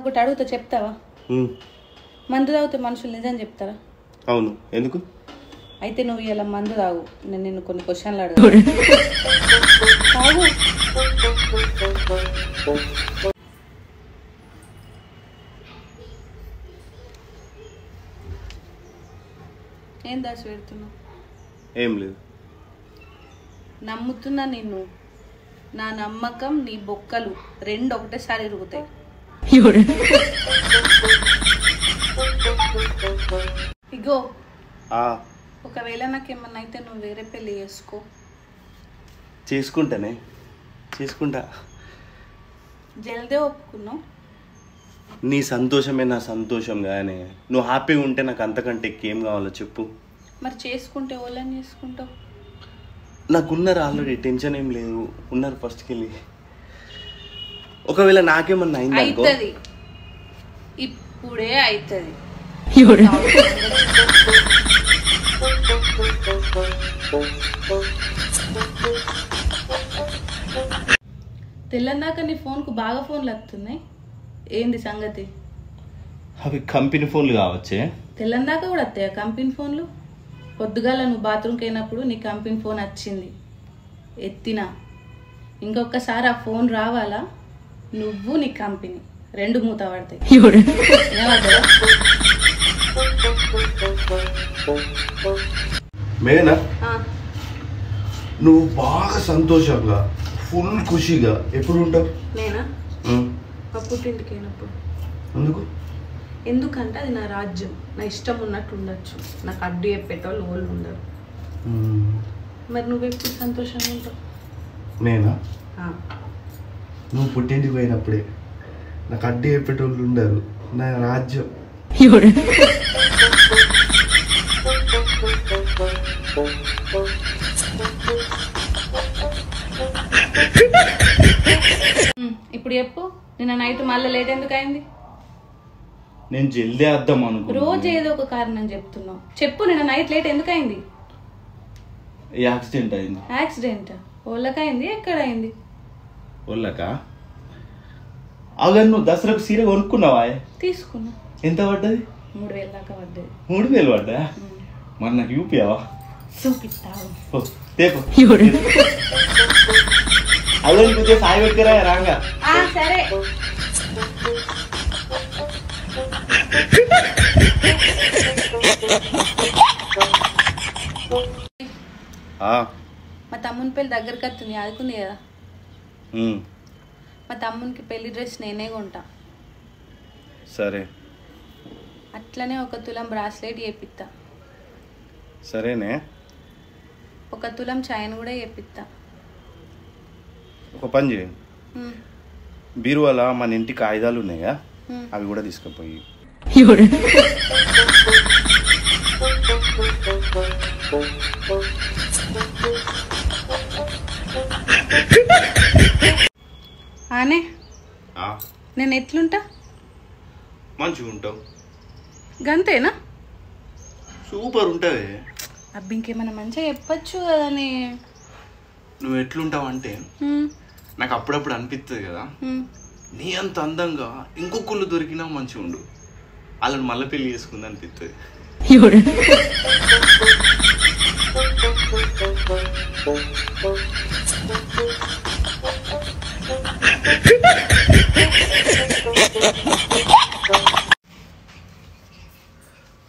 ఒకటి అడుగుతా చెప్తావా? మందు తాగితే మనుషులు నిజం చెప్తారా? అవును. ఎందుకు? అయితే నువ్వు ఇలా మందు తాగు, నేను నిన్ను కొన్ని క్వశ్చన్లు అడుగు. ఏం దాచి పెడుతున్నావు? ఏం లేదు. నమ్ముతున్నా నిన్ను. నా నమ్మకం నీ బొక్కలు రెండు ఒకటేసారి ఇరుగుతాయి. ఇగో ఒకవేళ నాకేమన్నా అయితే నువ్వు వేరే పెళ్లి చేసుకో. చేసుకుంటా. జల్దే ఒప్పుకున్నావు. నీ సంతోషమే నా సంతోషం. కానీ నువ్వు హ్యాపీగా ఉంటే నాకు అంతకంటే ఏం కావాలో చెప్పు. మరి చేసుకుంటే వాళ్ళని చేసుకుంటావు? నాకున్నారు ఆల్రెడీ, టెన్షన్ ఏం లేదు. ఉన్నారు ఫస్ట్కి వెళ్ళి. ఒకవేళ నాకేమన్నా అవుతుంది, ఇప్పుడే అవుతుంది. తెల్లందాక నీ ఫోన్కు బాగా ఫోన్లు వస్తున్నాయి, ఏంది సంగతి? అవి కంపెనీ ఫోన్లు కావచ్చే. తెల్లందాక కూడా వస్తాయా కంపెనీ ఫోన్లు? పొద్దుగాల నువ్వు బాత్రూమ్కి అయినప్పుడు నీ కంపెనీ ఫోన్ వచ్చింది, ఎత్తినా. ఇంకొకసారి ఆ ఫోన్ రావాలా, నువ్వు నీ కంపెనీ రెండు మూత పడతాయి. మేనా నువ్వు బాగా సంతోషంగా ఫుల్ ఖుషిగా ఎప్పుడు ఉంటావు? నేనా మా పుట్టింటికి అయినప్పుడు. ఎందుకంటే అది నా రాజ్యం, నా ఇష్టం ఉన్నట్టు ఉండొచ్చు. నాకు అడ్డు చెప్పేటోళ్ళు వాళ్ళు ఉండరు. మరి నువ్వెప్పుడు సంతోషంగా ఉంటావు? నేనా? నువ్వు పుట్టింటికి పోయినప్పుడే. నాకు అడ్డు చెప్పేటోళ్ళు ఉండరు, నా రాజ్యం. ఇప్పుడు చెప్పు, నిన్న నైట్ మళ్ళీ లేట్ ఎందుకు అయింది? నేను జల్దీ వద్దాం అనుకో. రోజు ఏదో ఒక కారణం చెప్తున్నావు. చెప్పు, నిన్న నైట్ లేట్ ఎందుకు అయింది? యాక్సిడెంట్ అయింది. యాక్సిడెంట్ ఓళ్ళకైంది? ఎక్కడైంది? ఓళ్ళకా? అగర్ నువ్వు దసరాకు సీర కొనుక్కున్నావా? తీసుకున్నా. ఎంత పడ్డది? 3000 దాకా పడ్డది. 3000 పడ్డా? మరి నాకు చూపియావా? చూపిస్తావు. అదే కొంచెం సాయి పెట్టుకురా రాంగా. సరే. మా తమ్ముని పెళ్లి దగ్గరికి వస్తుంది, ఆదుకుంది కదా. మా తమ్మునికి పెళ్లి డ్రెస్ నేనే కొంటా. సరే. అట్లనే 1 తులం బ్రాస్లెట్ చేపిస్తా. సరేనే. 1 తులం చైన్ కూడా చేపిస్తా. ఒక పని చేయి, బీరువాల మన ఇంటి కాగితాలు ఉన్నాయా, అవి కూడా తీసుకుపోయి. ఆనే నేను ఎట్లుంటా? మంచిగా ఉంటావు. గంతేనా? సూపర్ ఉంటుంది. అబ్బా ఇంకేమైనా మంచిగా చెప్పచ్చు కదని. నువ్వు ఎట్లుంటావు అంటే నాకు అప్పుడప్పుడు అనిపిస్తుంది కదా, నీ అంత అందంగా ఇంకొకళ్ళు దొరికినా మంచిగా ఉండు, వాళ్ళని మళ్ళీ పెళ్లి చేసుకుంది అనిపిస్తుంది.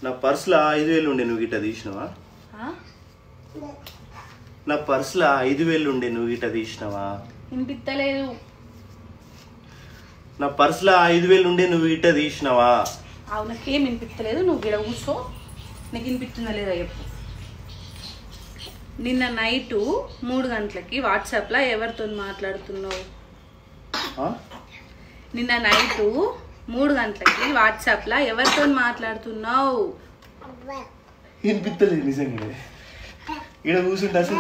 నా పర్సులో 5000 ఉండే, నువ్వు గిట్ట తీసినావా? నా పర్సులో 5000 ఉండే, నువ్వు గిట్ట తీసినావా? వినిపిస్తలేదు. నా పర్సులో 5000 ఉండే, నువ్వు గిట్ట తీసినావా? అవు నాకేం వినిపిస్తలేదు, నువ్వు గిడ కూర్చో. నీకు వినిపిస్తుందా లేదా చెప్పు. నిన్న నైటు 3 గంటలకి వాట్సాప్లో ఎవరితో మాట్లాడుతున్నావు? నిన్న నైటు 3 గంటలకి వాట్సాప్లో ఎవరితో మాట్లాడుతున్నావు? వినిపిస్తలేదు నిజంగా. ఇక్కడ కూర్చుంటే అసలు